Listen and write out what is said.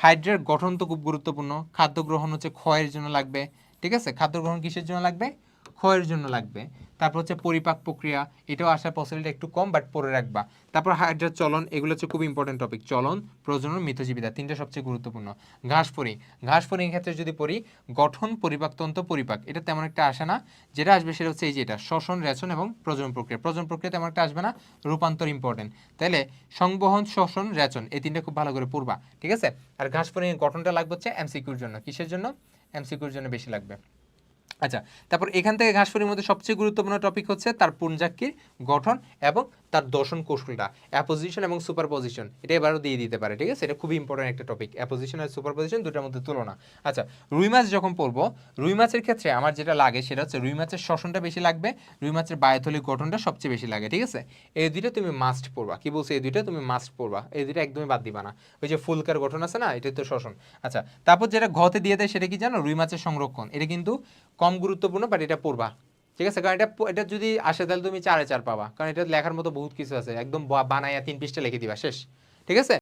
হাইড্রের গঠন তো খুব গুরুত্বপূর্ণ। খাদ্য গ্রহণ হচ্ছে ক্ষয়ের জন্য লাগবে, ঠিক আছে? খাদ্য গ্রহণ কিসের জন্য লাগবে? ক্ষয়ের জন্য লাগবে। তারপর হচ্ছে পরিপাক প্রক্রিয়া, এটাও আসার পসিবিলিটি একটু কম, বাট পড়ে রাখবা। তারপর হাইড্রের চলন, এগুলো হচ্ছে খুব ইম্পর্টেন্ট টপিক। চলন, প্রজনন, মিথজীবিতা, তিনটা সবচেয়ে গুরুত্বপূর্ণ। ঘাসফড়িং, ঘাসফড়িং ক্ষেত্রে যদি পড়ি, গঠন, পরিপাকতন্ত্র, পরিপাক, এটা তেমন একটা আসে না। যেটা আসবে সেটা হচ্ছে এই যে এটা, শ্বসন, রেচন এবং প্রজনন প্রক্রিয়া। প্রজনন প্রক্রিয়া তেমন একটা আসবে না, রূপান্তর ইম্পর্টেন্ট। তাইলে সংবহন, শ্বসন, রেচন, এই তিনটা খুব ভালো করে পড়বা, ঠিক আছে? আর ঘাসফড়িং গঠনটা লাগবে হচ্ছে এমসিকিউর জন্য। কিসের জন্য? এমসিকিউর জন্য বেশি লাগবে। আচ্ছা, তারপর এখান থেকে ঘাসফড়িংয়ের মধ্যে সবচেয়ে গুরুত্বপূর্ণ টপিক হচ্ছে তার পুঞ্জাক্ষীর গঠন এবং তার দর্শন কৌশলটা, অ্যাপোজিশন এবং সুপারপজিশন, এটা এবারও দিয়ে দিতে পারে, ঠিক আছে? এটা খুবই ইম্পর্টেন্ট একটা টপিক, অ্যাপোজিশন আর সুপারপজিশন দুটার মধ্যে তুলনা। আচ্ছা, রুই মাছ যখন পড়বো, রুই মাছের ক্ষেত্রে আমার যেটা লাগে সেটা হচ্ছে রুই মাছের শ্বসনটা বেশি লাগবে, রুই মাছের বায়োথলিক গঠনটা সবচেয়ে বেশি লাগে, ঠিক আছে? এই দুইটা তুমি মাস্ট পড়বা। কি বলছো? এই দুইটা তুমি মাস্ট পড়বা, এই দুইটা একদমই বাদ দিবা না। ওই যে ফুলকার গঠন আছে না, এটা তো শ্বসন। আচ্ছা, তারপর যেটা ঘতে দিয়ে দেয় সেটা কি জানো? রুই মাছের সংরক্ষণ। এটা কিন্তু কম গুরুত্বপূর্ণ, বাট এটা পড়বা, ঠিক আছে? কারণ এটা যদি আসে তাহলে তুমি 4-4 পাবা, কারণ এটা লেখার মতো বহুত কিছু আছে, একদম বানায়া 3 পৃষ্ঠা লিখে দিবা, শেষ, ঠিক আছে?